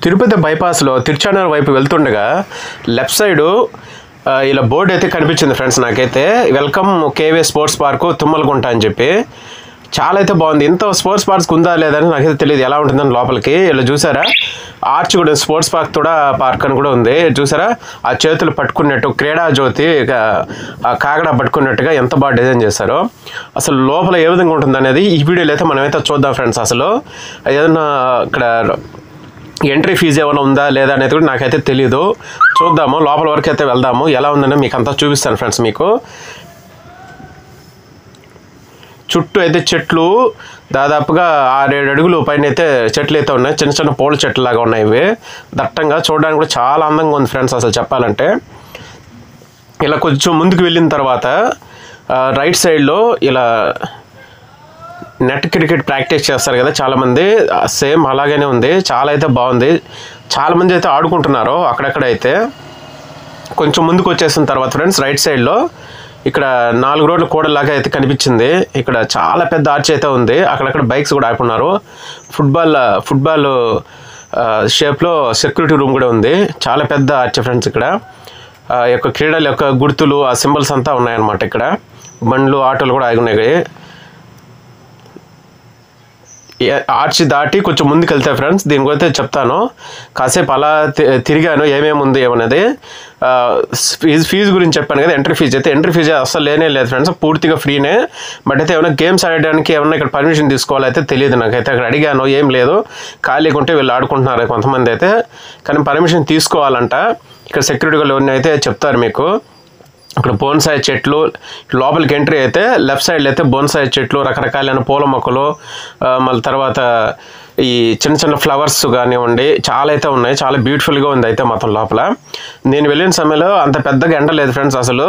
తిరుపతి బైపాస్లో తిరుచానూరు వైపు వెళ్తుండగా left side ఇలా బోర్డు అయితే కనిపించింది ఫ్రెండ్స్. నాకైతే welcome KV sports park Tummalagunta అని చెప్పి చాలా అయితే బాగుంది. ఇంత స్పోర్ట్స్ పార్క్స్ ఉందా లేదని నాకైతే తెలియదు ఎలా ఉంటుందని. లోపలికి ఇలా చూసారా ఆర్చ్ కూడా స్పోర్ట్స్ పార్క్ అని కూడా ఉంది చూసారా. ఆ చేతులు పట్టుకున్నట్టు క్రీడా జ్యోతి ఆ కాగడ పట్టుకున్నట్టుగా ఎంత బాగా డిజైన్ చేశారో. అసలు లోపల ఏ విధంగా ఉంటుంది అనేది ఈ వీడియోలో అయితే మనమైతే చూద్దాం ఫ్రెండ్స్. అసలు ఏదన్నా ఇక్కడ ఎంట్రీ ఫీజు ఏమైనా ఉందా లేదా అనేది కూడా నాకైతే తెలియదు. చూద్దాము, లోపల వరకు అయితే వెళ్దాము. ఎలా ఉందని మీకు అంతా చూపిస్తాను ఫ్రెండ్స్. మీకు చుట్టూ అయితే చెట్లు దాదాపుగా 6-7 అడుగులు పైన అయితే చెట్లు అయితే ఉన్నాయి. చిన్న చిన్న పూల చెట్లు లాగా ఉన్నాయి. ఇవి దట్టంగా చూడడానికి కూడా చాలా అందంగా ఉంది ఫ్రెండ్స్. అసలు చెప్పాలంటే ఇలా కొంచెం ముందుకు వెళ్ళిన తర్వాత రైట్ సైడ్లో ఇలా నెట్ క్రికెట్ ప్రాక్టీస్ చేస్తారు కదా చాలామంది, సేమ్ అలాగనే ఉంది. చాలా అయితే బాగుంది. చాలామంది అయితే ఆడుకుంటున్నారు అక్కడక్కడ. అయితే కొంచెం ముందుకు వచ్చేసిన తర్వాత ఫ్రెండ్స్ రైట్ సైడ్లో ఇక్కడ 4 రోడ్ల కూడలాగా అయితే కనిపించింది. ఇక్కడ చాలా పెద్ద ఆర్చ్ అయితే ఉంది. అక్కడక్కడ బైక్స్ కూడా ఆడుకున్నారు. ఫుట్బాల్ షేప్లో సెక్యూరిటీ రూమ్ కూడా ఉంది. చాలా పెద్ద ఆర్చ్ ఫ్రెండ్స్. ఇక్కడ యొక్క క్రీడల యొక్క గుర్తులు ఆ సింబల్స్ అంతా ఉన్నాయన్నమాట. ఇక్కడ బండ్లు ఆటోలు కూడా ఆగి ఉన్నాయి. ఆర్చ్ దాటి కొంచెం ముందుకు వెళ్తే ఫ్రెండ్స్ దీని గురించి చెప్తాను. కాసేపు అలా తిరిగాను ఏమేమి ఉంది ఏమన్నది. ఫీజు గురించి చెప్పాను కదా, ఎంట్రీ ఫీజు అసలు లేనే లేదు ఫ్రెండ్స్, పూర్తిగా ఫ్రీనే. బట్ అయితే ఏమైనా గేమ్స్ ఆడడానికి ఏమన్నా ఇక్కడ పర్మిషన్ తీసుకోవాలైతే తెలియదు నాకైతే. అక్కడ అడిగాను ఏం లేదు, ఖాళీగా ఉంటే వీళ్ళు ఆడుకుంటున్నారు కొంతమంది అయితే, కానీ పర్మిషన్ తీసుకోవాలంట. ఇక్కడ సెక్యూరిటీ వాళ్ళు అయితే చెప్తారు మీకు. ఇక్కడ బోన్సాయి చెట్లు, లోపలికి ఎంట్రీ అయితే లెఫ్ట్ సైడ్లో అయితే బోన్సాయి చెట్లు, రకరకాలైన పూల మొక్కలు, మళ్ళీ తర్వాత ఈ చిన్న చిన్న ఫ్లవర్స్ కానివ్వండి చాలా అయితే ఉన్నాయి. చాలా బ్యూటిఫుల్గా ఉంది అయితే మొత్తం లోపల. నేను వెళ్ళిన సమయంలో అంత పెద్దగా ఎండ లేదు ఫ్రెండ్స్. అసలు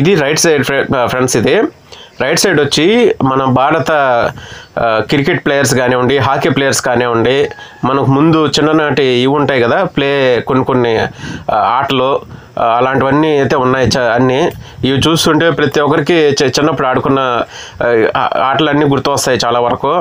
ఇది రైట్ సైడ్ ఫ్రెండ్స్. ఇది రైట్ సైడ్ వచ్చి మన భారత క్రికెట్ ప్లేయర్స్ కానివ్వండి, హాకీ ప్లేయర్స్ కానివ్వండి, మనకు ముందు చిన్ననాటి ఇవి ఉంటాయి కదా కొన్ని ఆటలు, అలాంటివన్నీ అయితే ఉన్నాయి అన్నీ. ఇవి చూస్తుంటే ప్రతి ఒక్కరికి చిన్నప్పుడు ఆడుకున్న ఆటలన్నీ గుర్తు వస్తాయి చాలా వరకు.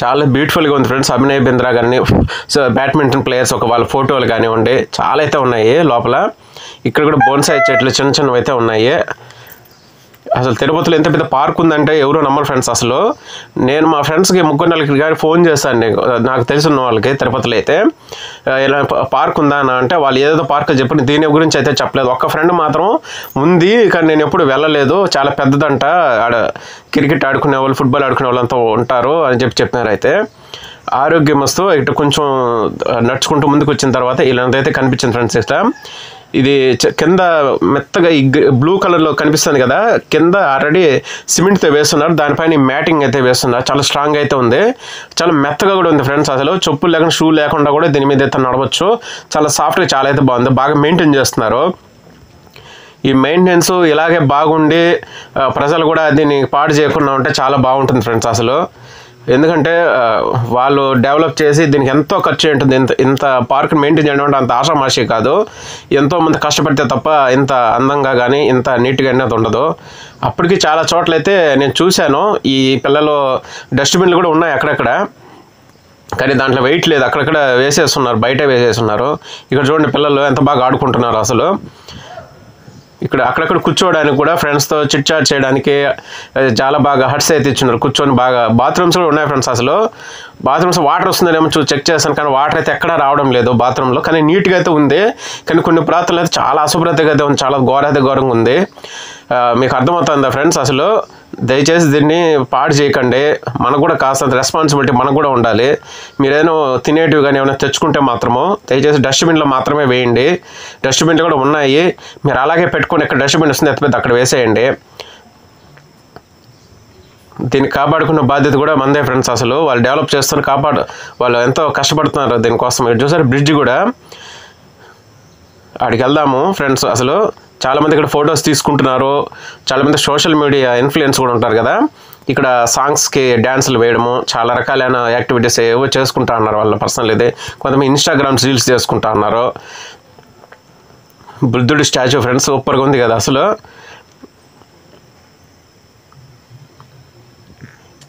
చాలా బ్యూటిఫుల్గా ఉంది ఫ్రెండ్స్. అభినయ్ బింద్రా కానీ బ్యాడ్మింటన్ ప్లేయర్స్ వాళ్ళ ఫోటోలు కానివ్వండి చాలా అయితే ఉన్నాయి లోపల. ఇక్కడ కూడా బోన్సాయి చెట్లు చిన్న చిన్నవి అయితే ఉన్నాయి. అసలు తిరుపతిలో ఎంత పెద్ద పార్క్ ఉందంటే ఎవరు నమ్మరు ఫ్రెండ్స్. అసలు నేను మా ఫ్రెండ్స్కి 3-4 కానీ ఫోన్ చేశాను నాకు తెలిసిన వాళ్ళకి తిరుపతిలో అయితే, ఇలా పార్క్ ఉందా అని అంటే వాళ్ళు ఏదో పార్క్ చెప్పి దీని గురించి అయితే చెప్పలేదు. ఒక్క ఫ్రెండ్ మాత్రం ఉంది కానీ నేను ఎప్పుడు వెళ్ళలేదు, చాలా పెద్దదంట, ఆడ క్రికెట్ ఆడుకునే వాళ్ళు ఫుట్బాల్ ఆడుకునే వాళ్ళంతా ఉంటారు అని చెప్పినారు. అయితే ఆరోగ్యమస్తు ఇటు కొంచెం నడుచుకుంటూ ముందుకు వచ్చిన తర్వాత ఇలాంటిదైతే కనిపించింది ఫ్రెండ్స్. ఇక్కడ ఇది కింద మెత్తగా ఈ బ్లూ కలర్లో కనిపిస్తుంది కదా, కింద ఆల్రెడీ సిమెంట్తో వేస్తున్నారు, దానిపైన మ్యాటింగ్ అయితే వేస్తున్నారు. చాలా స్ట్రాంగ్ అయితే ఉంది, చాలా మెత్తగా కూడా ఉంది ఫ్రెండ్స్. అసలు చెప్పులు లేకుండా షూ లేకుండా కూడా దీని మీద అయితే నడవచ్చు. చాలా సాఫ్ట్గా చాలా అయితే బాగుంది, బాగా మెయింటైన్ చేస్తున్నారు. ఈ మెయింటెనెన్స్ ఇలాగే బాగుండి ప్రజలు కూడా దీన్ని పాడు చేయకుండా ఉంటే చాలా బాగుంటుంది ఫ్రెండ్స్. అసలు ఎందుకంటే వాళ్ళు డెవలప్ చేసి దీనికి ఎంతో ఖర్చు ఉంటుంది. ఇంత పార్క్ మెయింటైన్ చేయడం అంటే అంత ఆషామాషి కాదు, ఎంతోమంది కష్టపడితే తప్ప ఇంత అందంగా కానీ ఇంత నీట్గా అనేది ఉండదు. అప్పటికి చాలా చోట్లయితే నేను చూశాను ఈ పిల్లలు డస్ట్బిన్లు కూడా ఉన్నాయి అక్కడక్కడ, కానీ దాంట్లో వెయిట్ లేదు, అక్కడక్కడ వేసేస్తున్నారు, బయట వేసేస్తున్నారు. ఇక్కడ చూడండి పిల్లలు ఎంత బాగా ఆడుకుంటున్నారు. అసలు ఇక్కడ అక్కడక్కడ కూర్చోవడానికి కూడా ఫ్రెండ్స్తో చిట్ చాట్ చేయడానికి చాలా బాగా హట్స్ అయితే ఇచ్చినారు కూర్చొని. బాగా బాత్రూమ్స్ కూడా ఉన్నాయి ఫ్రెండ్స్. అసలు బాత్రూమ్స్ వాటర్ వస్తుందేమో చెక్ చేస్తాను, కానీ వాటర్ అయితే ఎక్కడా రావడం లేదు బాత్రూంలో. కానీ నీట్గా అయితే ఉంది, కానీ కొన్ని ప్రాంతాల్లో అయితే చాలా అశుభ్రతగా అయితే ఉంది, చాలా ఘోరంగా ఉంది. మీకు అర్థమవుతుందా ఫ్రెండ్స్? అసలు దయచేసి దీన్ని పాడు చేయకండి. మనకు కూడా కాస్త రెస్పాన్సిబిలిటీ మనకు కూడా ఉండాలి. మీరేదో తినేటివి కానీ ఏమైనా తెచ్చుకుంటే మాత్రము దయచేసి డస్ట్బిన్లో మాత్రమే వేయండి. డస్ట్బిన్లు కూడా ఉన్నాయి, మీరు అలాగే పెట్టుకొని ఎక్కడ డస్ట్బిన్ వస్తుంది ఎత్తిపోతే అక్కడ వేసేయండి. దీన్ని కాపాడుకున్న బాధ్యత కూడా మందే ఫ్రెండ్స్. అసలు వాళ్ళు డెవలప్ చేస్తున్నారు, వాళ్ళు ఎంతో కష్టపడుతున్నారు దీనికోసం. మీరు చూసారు బ్రిడ్జ్ కూడా, ఆడికి వెళ్దాము ఫ్రెండ్స్. అసలు చాలామంది ఇక్కడ ఫొటోస్ తీసుకుంటున్నారు, చాలామంది సోషల్ మీడియా ఇన్ఫ్లుయెన్స్ కూడా ఉంటారు కదా. ఇక్కడ సాంగ్స్కి డ్యాన్సులు వేయడము, చాలా రకాలైన యాక్టివిటీస్ ఏవో చేసుకుంటా ఉన్నారు వాళ్ళ పర్సనల్. ఇది కొంతమంది ఇన్స్టాగ్రామ్ రీల్స్ చేసుకుంటా ఉన్నారు. బుద్ధుడి స్టాచ్యూ ఫ్రెండ్స్, సూపర్గా ఉంది కదా అసలు.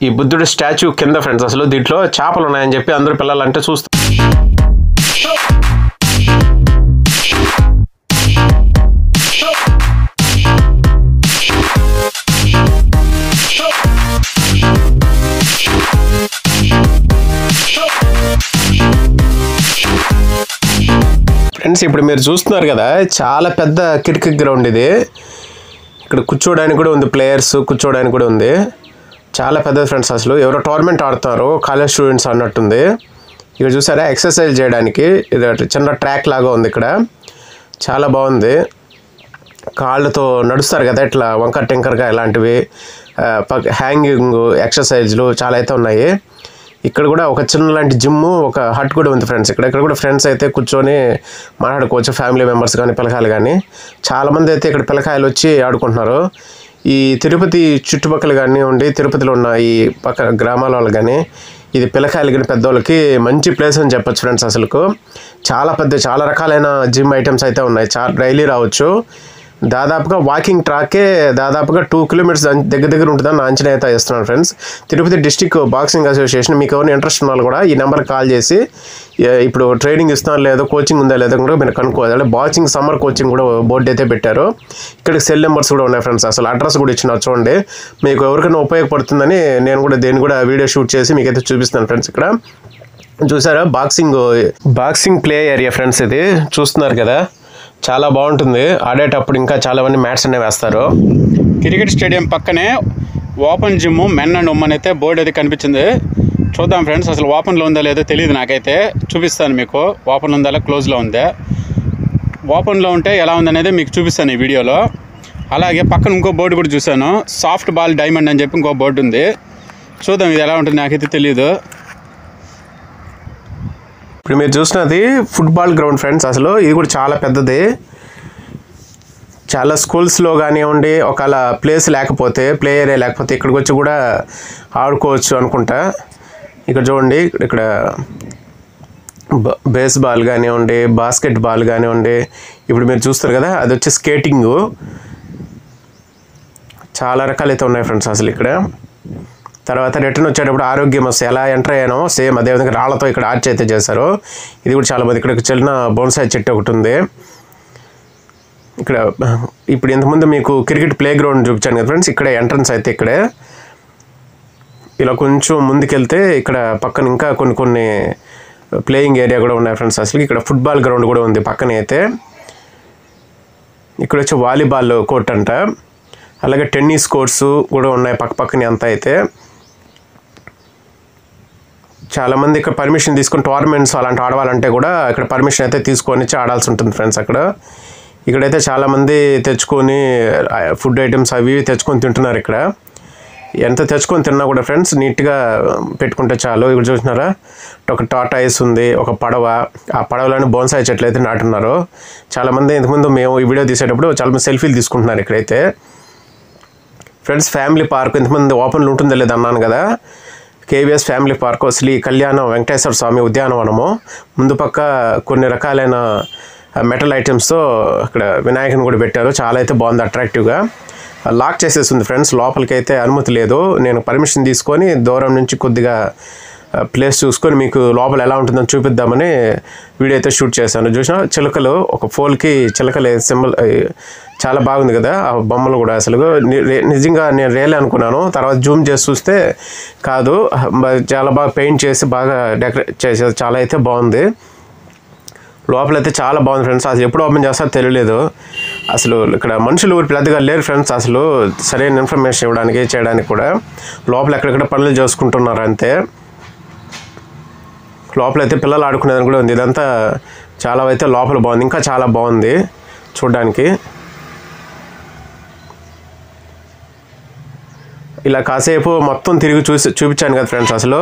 ఈ బుద్ధుడి స్టాచ్యూ కింద ఫ్రెండ్స్ అసలు దీంట్లో చేపలు ఉన్నాయని చెప్పి అందరూ పిల్లలంటే చూస్తారు. ఫ్రెండ్స్ ఇప్పుడు మీరు చూస్తున్నారు కదా, చాలా పెద్ద క్రికెట్ గ్రౌండ్ ఇది. ఇక్కడ కూర్చోడానికి కూడా ఉంది, ప్లేయర్స్ కూర్చోడానికి కూడా ఉంది. చాలా పెద్దది ఫ్రెండ్స్ అసలు. ఎవరో టోర్నమెంట్ ఆడుతున్నారు, కాలేజ్ స్టూడెంట్స్ అన్నట్టుంది. ఇక్కడ చూసారా ఎక్సర్సైజ్ చేయడానికి ఇది చిన్న ట్రాక్ లాగా ఉంది. ఇక్కడ చాలా బాగుంది. కాళ్ళతో నడుస్తారు కదా ఇట్లా వంకర టింకరగా, ఇలాంటివి హ్యాంగింగ్ ఎక్సర్సైజ్లు చాలా అయితే ఉన్నాయి. ఇక్కడ కూడా ఒక చిన్న లాంటి జిమ్, ఒక హట్ కూడా ఉంది ఫ్రెండ్స్. ఇక్కడ కూడా ఫ్రెండ్స్ అయితే కూర్చొని మాట్లాడుకోవచ్చు, ఫ్యామిలీ మెంబర్స్ కానీ పిల్లకాయలు కానీ. చాలామంది అయితే ఇక్కడ పిల్లకాయలు వచ్చి ఆడుకుంటున్నారు. ఈ తిరుపతి చుట్టుపక్కల కానివ్వండి, తిరుపతిలో ఉన్న ఈ పక్క గ్రామాల వాళ్ళు కానీ, ఇది పిల్లకాయలు కానీ పెద్దవాళ్ళకి మంచి ప్లేస్ అని చెప్పొచ్చు ఫ్రెండ్స్. అసలుకు చాలా రకాలైన జిమ్ ఐటమ్స్ అయితే ఉన్నాయి. డైలీ రావచ్చు. దాదాపుగా వాకింగ్ ట్రాకే దాదాపుగా 2 కిలోమీటర్స్ దగ్గర ఉంటుందని అంచనా అయితే ఇస్తున్నాను friends. Tirupati district boxing association, మీకు ఎవరైనా ఇంట్రెస్ట్ ఉన్న వాళ్ళు కూడా ఈ నెంబర్కి కాల్ చేసి ఇప్పుడు ట్రైనింగ్ ఇస్తున్నారు లేదో, కోచింగ్ ఉందా లేదో కూడా మీరు కనుక్కోవాలి. అంటే బాక్సింగ్ సమ్మర్ కోచింగ్ కూడా బోర్డు అయితే పెట్టారు. ఇక్కడ సెల్ నెంబర్స్ కూడా ఉన్నాయి ఫ్రెండ్స్. అసలు అడ్రస్ కూడా ఇచ్చినారు చూడండి. మీకు ఎవరికైనా ఉపయోగపడుతుందని నేను కూడా దేన్ని కూడా వీడియో షూట్ చేసి మీకైతే చూపిస్తాను ఫ్రెండ్స్. ఇక్కడ చూసారా బాక్సింగ్ ప్లే ఏరియా ఫ్రెండ్స్, ఇది చూస్తున్నారు కదా, చాలా బాగుంటుంది. ఆడేటప్పుడు ఇంకా చాలా మంది మ్యాట్స్ అనేవి వేస్తారు. క్రికెట్ స్టేడియం పక్కనే open gym men and women అయితే బోర్డు అయితే కనిపించింది. చూద్దాం ఫ్రెండ్స్, అసలు ఓపెన్లో ఉందా లేదో తెలియదు నాకైతే. చూపిస్తాను మీకు, ఓపెన్ ఉందా క్లోజ్లో ఉందా. ఓపెన్లో ఉంటే ఎలా ఉందనేది మీకు చూపిస్తాను ఈ వీడియోలో. అలాగే పక్కన ఇంకో బోర్డు కూడా చూశాను, సాఫ్ట్ బాల్ డైమండ్ అని చెప్పి ఇంకో బోర్డు ఉంది. చూద్దాం ఇది ఎలా ఉంటుంది, నాకైతే తెలియదు. ఇప్పుడు మీరు చూసినది ఫుట్బాల్ గ్రౌండ్ ఫ్రెండ్స్. అసలు ఇది కూడా చాలా పెద్దది. చాలా స్కూల్స్లో కానివ్వండి, ఒకవేళ ప్లేస్ లేకపోతే, ప్లే ఏరియా లేకపోతే ఇక్కడికి వచ్చి కూడా ఆడుకోవచ్చు అనుకుంటా. ఇక్కడ చూడండి, ఇక్కడ బేస్బాల్ కానివ్వండి, బాస్కెట్ బాల్ కానివ్వండి. ఇప్పుడు మీరు చూస్తారు కదా, అది వచ్చి స్కేటింగు. చాలా రకాలైతే ఉన్నాయి ఫ్రెండ్స్ అసలు ఇక్కడ. తర్వాత రిటర్న్ వచ్చేటప్పుడు ఆరోగ్యం వస్తే ఎలా ఎంటర్ అయ్యానో సేమ్ అదేవిధంగా రాళ్లతో ఇక్కడ ఆర్చ్ అయితే చేశారు. ఇది కూడా చాలా మంది. ఇక్కడ చిన్న బోన్సాయి చెట్టు ఒకటి ఉంది. ఇక్కడ ఇప్పుడు ఇంతకుముందు మీకు క్రికెట్ ప్లే గ్రౌండ్ చూపించాను కదా ఫ్రెండ్స్, ఇక్కడ ఎంట్రన్స్ అయితే ఇక్కడే. ఇలా కొంచెం ముందుకెళ్తే ఇక్కడ పక్కన ఇంకా కొన్ని ప్లేయింగ్ ఏరియా కూడా ఉన్నాయి ఫ్రెండ్స్. అసలు ఇక్కడ ఫుట్బాల్ గ్రౌండ్ కూడా ఉంది పక్కనే అయితే. ఇక్కడ వచ్చి వాలీబాల్ కోర్ట్ అంట, అలాగే టెన్నిస్ కోర్ట్స్ కూడా ఉన్నాయి పక్కనే అంతా అయితే. చాలామంది ఇక్కడ పర్మిషన్ తీసుకొని టోర్నమెంట్స్ అలాంటి ఆడవాలంటే కూడా ఇక్కడ పర్మిషన్ అయితే తీసుకొని ఆడాల్సి ఉంటుంది ఫ్రెండ్స్. ఇక్కడైతే చాలామంది తెచ్చుకొని ఫుడ్ ఐటమ్స్ అవి తెచ్చుకొని తింటున్నారు. ఇక్కడ ఎంత తెచ్చుకొని తిన్నా కూడా ఫ్రెండ్స్ నీట్గా పెట్టుకుంటే చాలు. ఇక్కడ చూసినారా, ఒక టాటాయిస్ ఉంది, ఒక పడవ. ఆ పడవలోని బోన్సాయి చెట్లు అయితే నాటున్నారు. చాలామంది ఇంతకుముందు మేము ఈ వీడియో తీసేటప్పుడు చాలామంది సెల్ఫీలు తీసుకుంటున్నారు ఇక్కడైతే. ఫ్రెండ్స్ ఫ్యామిలీ పార్క్ ఇంతకుముందు ఓపెన్లో ఉంటుందో లేదో అన్నాను కదా, కేవీఎస్ ఫ్యామిలీ పార్క్, శ్రీ కళ్యాణ వెంకటేశ్వర స్వామి ఉద్యానవనము. ముందు పక్క కొన్ని రకాలైన మెటల్ ఐటమ్స్తో ఇక్కడ వినాయకుని కూడా పెట్టారు. చాలా అయితే బాగుంది, అట్రాక్టివ్గా. లాక్ చేసేస్తుంది ఫ్రెండ్స్, లోపలికి అయితే అనుమతి లేదు. నేను పర్మిషన్ తీసుకొని దూరం నుంచి కొద్దిగా ప్లేస్ చూసుకొని మీకు లోపల ఎలా ఉంటుందని చూపిద్దామని వీడియో అయితే షూట్ చేశాను. చూసిన చిలకలు, ఒక ఫోల్కి చిలకలు సింబల్ చాలా బాగుంది కదా ఆ బొమ్మలు కూడా. అసలు నిజంగా నేను రియల్ అనుకున్నాను, తర్వాత జూమ్ చేసి చూస్తే కాదు, చాలా బాగా పెయింట్ చేసి బాగా డెకరేట్ చేసేది. చాలా అయితే బాగుంది. లోపలైతే చాలా బాగుంది ఫ్రెండ్స్. అసలు ఎప్పుడు ఓపెన్ చేస్తారో తెలియలేదు. అసలు ఇక్కడ మనుషులు పెద్దగా లేరు ఫ్రెండ్స్. అసలు సరైన ఇన్ఫర్మేషన్ ఇవ్వడానికి చేయడానికి కూడా లోపల ఎక్కడెక్కడ పనులు చేసుకుంటున్నారు అంతే. లోపలైతే పిల్లలు ఆడుకునేదని కూడా ఉంది. ఇదంతా చాలా అయితే లోపల బాగుంది, ఇంకా చాలా బాగుంది చూడడానికి. ఇలా కాసేపు మొత్తం తిరిగి చూపించాను కదా ఫ్రెండ్స్. అసలు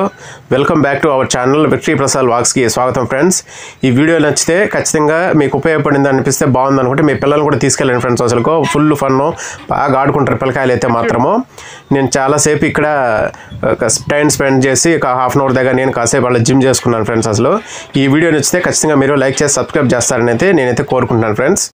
welcome back to our channel Victory Prasad వ్లాగ్స్కి స్వాగతం ఫ్రెండ్స్. ఈ వీడియో నచ్చితే ఖచ్చితంగా మీకు ఉపయోగపడింది అనిపిస్తే బాగుంది అనుకుంటే మీ పిల్లలు కూడా తీసుకెళ్ళండి ఫ్రెండ్స్. అసలు ఫుల్ ఫన్, బాగా ఆడుకుంటారు పిల్లకాయలు అయితే మాత్రము. నేను చాలాసేపు ఇక్కడ టైం స్పెండ్ చేసి ఒక హాఫ్ అన్ అవర్ దగ్గర నేను కాసేపు వాళ్ళ జిమ్ చేసుకున్నాను ఫ్రెండ్స్. అసలు ఈ వీడియో నచ్చితే ఖచ్చితంగా మీరు లైక్ చేసి సబ్స్క్రైబ్ చేస్తారని అయితే నేనైతే కోరుకుంటున్నాను ఫ్రెండ్స్.